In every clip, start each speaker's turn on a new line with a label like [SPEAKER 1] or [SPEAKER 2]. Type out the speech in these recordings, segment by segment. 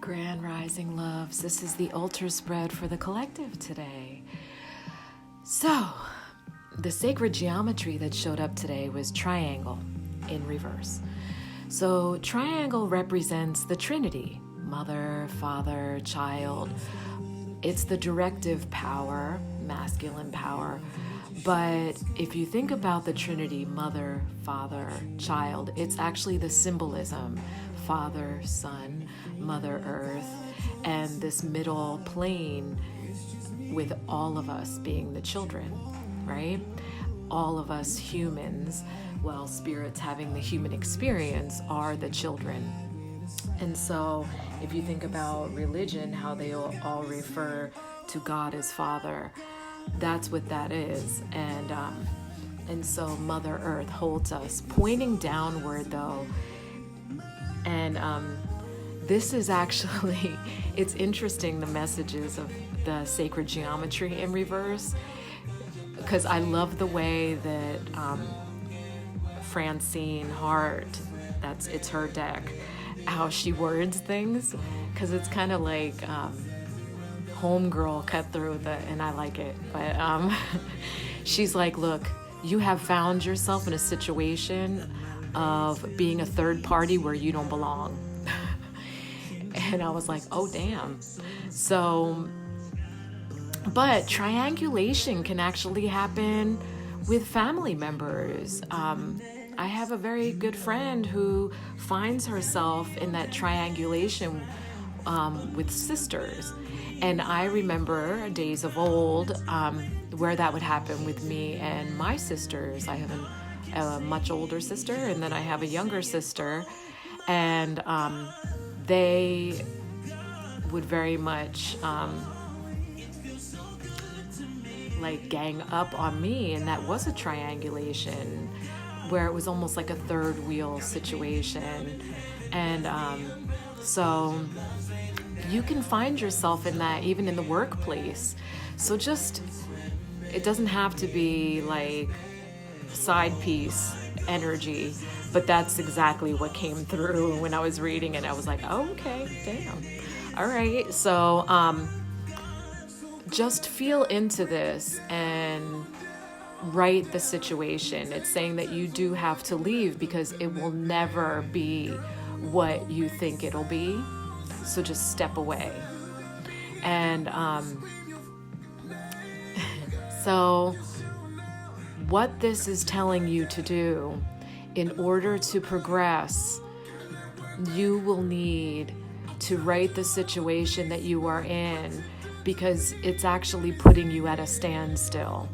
[SPEAKER 1] Grand Rising Loves. This is the altar spread for the collective today. So, the sacred geometry that showed up today was triangle in reverse. So, triangle represents the Trinity, Mother, Father, Child. It's the directive power, masculine power. But if you think about the Trinity, Mother, Father, Child, it's actually the symbolism, Father, Son, Mother Earth, and this middle plane with all of us being the children, right? All of us humans, well, spirits having the human experience, are the children. And so if you think about religion, how they all refer to God as Father, that's what that is. And so Mother Earth holds us, pointing downward though. And this is actually, it's interesting, the messages of the sacred geometry in reverse, because I love the way that Francine Hart, it's her deck, how she words things, because it's kind of like homegirl cut through and I like it. But she's like, look, you have found yourself in a situation of being a third party where you don't belong. And I was like, oh, damn. So, but triangulation can actually happen with family members. I have a very good friend who finds herself in that triangulation with sisters. And I remember days of old where that would happen with me and my sisters. I have a much older sister, and then I have a younger sister, and they would very much like gang up on me, and that was a triangulation where it was almost like a third wheel situation. And so you can find yourself in that even in the workplace. So just, it doesn't have to be like side piece energy, but that's exactly what came through when I was reading it. I was like, oh, okay, damn. All right. So just feel into this and write the situation. It's saying that you do have to leave because it will never be what you think it'll be. So just step away. And so what this is telling you to do in order to progress, you will need to write the situation that you are in, because it's actually putting you at a standstill.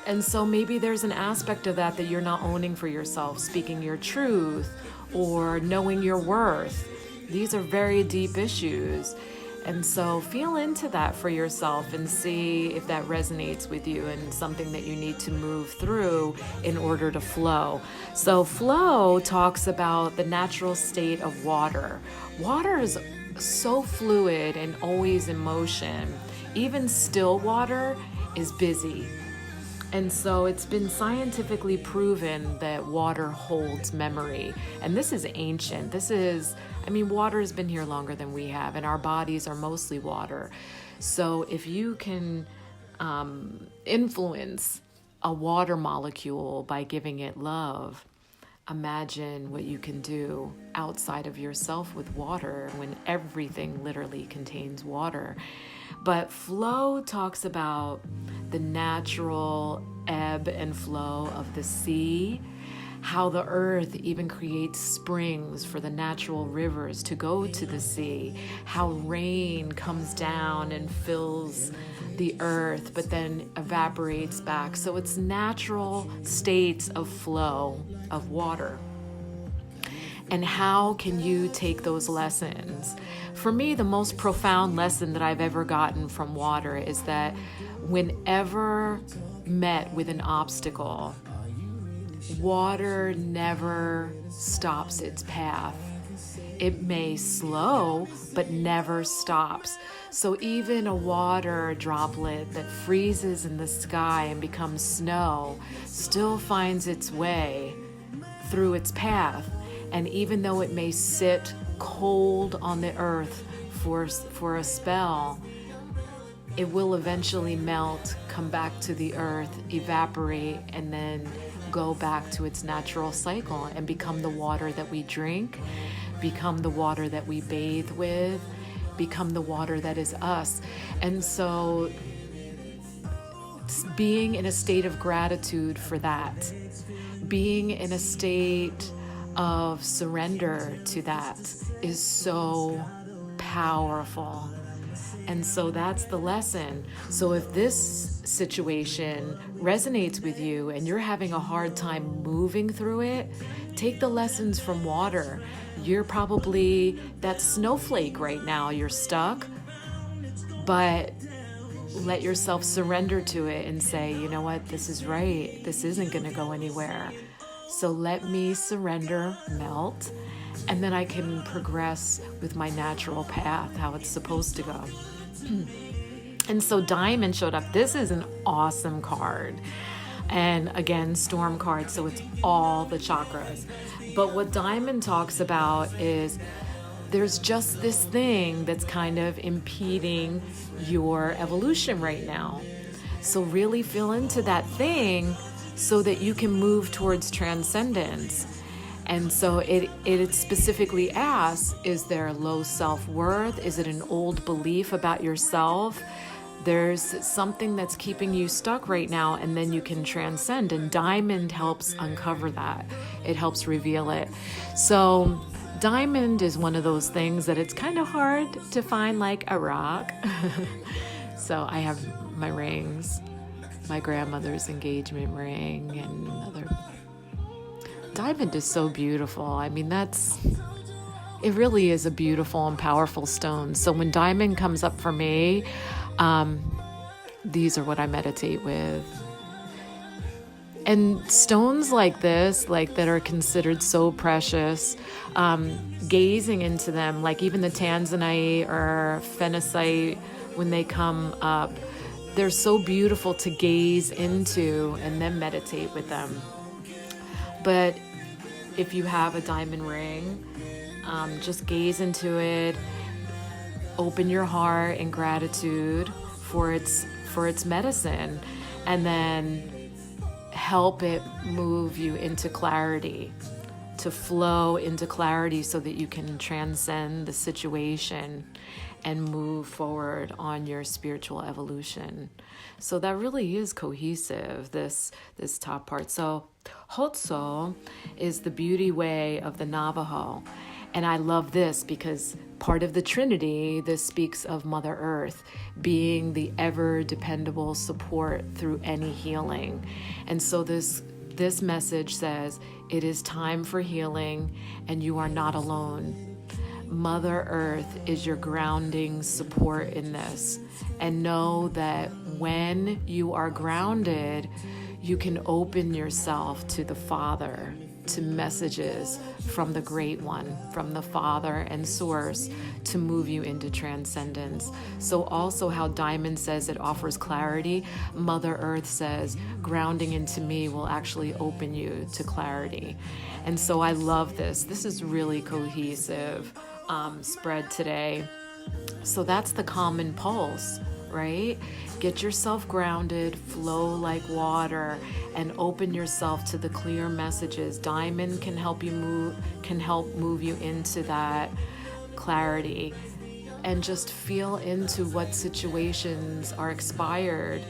[SPEAKER 1] And so maybe there's an aspect of that you're not owning for yourself, speaking your truth or knowing your worth. These are very deep issues. And so feel into that for yourself and see if that resonates with you and something that you need to move through in order to flow. So flow talks about the natural state of water. Water is so fluid and always in motion. Even still water is busy. And so it's been scientifically proven that water holds memory. And this is ancient. Water has been here longer than we have, and our bodies are mostly water. So if you can influence a water molecule by giving it love, imagine what you can do outside of yourself with water when everything literally contains water. But flow talks about the natural ebb and flow of the sea, how the earth even creates springs for the natural rivers to go to the sea, how rain comes down and fills the earth but then evaporates back. So it's natural states of flow of water. And how can you take those lessons? For me, the most profound lesson that I've ever gotten from water is that whenever met with an obstacle, water never stops its path. It may slow, but never stops. So even a water droplet that freezes in the sky and becomes snow still finds its way through its path. And even though it may sit cold on the earth for a spell, it will eventually melt, come back to the earth, evaporate, and then go back to its natural cycle and become the water that we drink, become the water that we bathe with, become the water that is us. And so being in a state of gratitude for that, being in a state of surrender to that is so powerful. And so that's the lesson. So if this situation resonates with you and you're having a hard time moving through it, take the lessons from water. You're probably that snowflake right now. You're stuck, but let yourself surrender to it and say, you know what, this is right. This isn't going to go anywhere. So let me surrender, melt, and then I can progress with my natural path, how it's supposed to go. And so Diamond showed up. This is an awesome card. And again, storm card, so it's all the chakras. But what Diamond talks about is there's just this thing that's kind of impeding your evolution right now. So really feel into that thing so that you can move towards transcendence. And so it specifically asks, is there low self-worth? Is it an old belief about yourself? There's something that's keeping you stuck right now, and then you can transcend. And Diamond helps uncover that. It helps reveal it. So Diamond is one of those things that it's kind of hard to find like a rock. So I have my rings, my grandmother's engagement ring, and another. Diamond is so beautiful. I mean, it really is a beautiful and powerful stone. So when Diamond comes up for me, these are what I meditate with. And stones like this, like that are considered so precious, gazing into them, like even the tanzanite or phenacite, when they come up, they're so beautiful to gaze into and then meditate with them. But if you have a diamond ring, just gaze into it, open your heart in gratitude for its medicine, and then help it move you into clarity, to flow into clarity so that you can transcend the situation and move forward on your spiritual evolution. So that really is cohesive, this top part. So Hotso is the beauty way of the Navajo. And I love this because part of the Trinity, this speaks of Mother Earth being the ever dependable support through any healing. And so this message says, it is time for healing and you are not alone. Mother Earth is your grounding support in this. And know that when you are grounded, you can open yourself to the Father, to messages from the Great One, from the Father and Source, to move you into transcendence. So also how Diamond says it offers clarity, Mother Earth says grounding into me will actually open you to clarity. And so I love this. This is really cohesive spread today. So that's the common pulse, right? Get yourself grounded, flow like water, and open yourself to the clear messages. Diamond can help move you into that clarity, and just feel into what situations are expired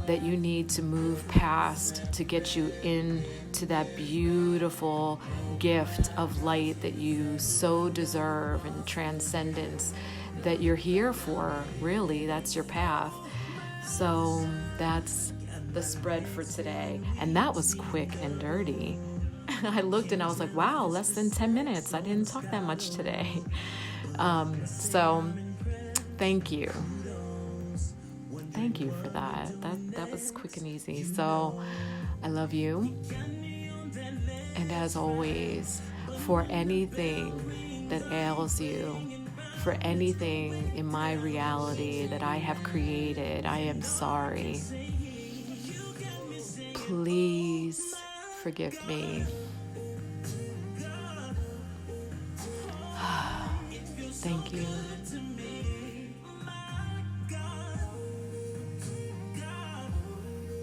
[SPEAKER 1] that you need to move past to get you into that beautiful gift of light that you so deserve, and transcendence that you're here for. Really, that's your path. So that's the spread for today. And that was quick and dirty. I looked and I was like, wow, less than 10 minutes. I didn't talk that much today. So thank you. Thank you for that. That was quick and easy. So I love you. And as always, for anything that ails you, for anything in my reality that I have created, I am sorry. Please forgive me. Thank you.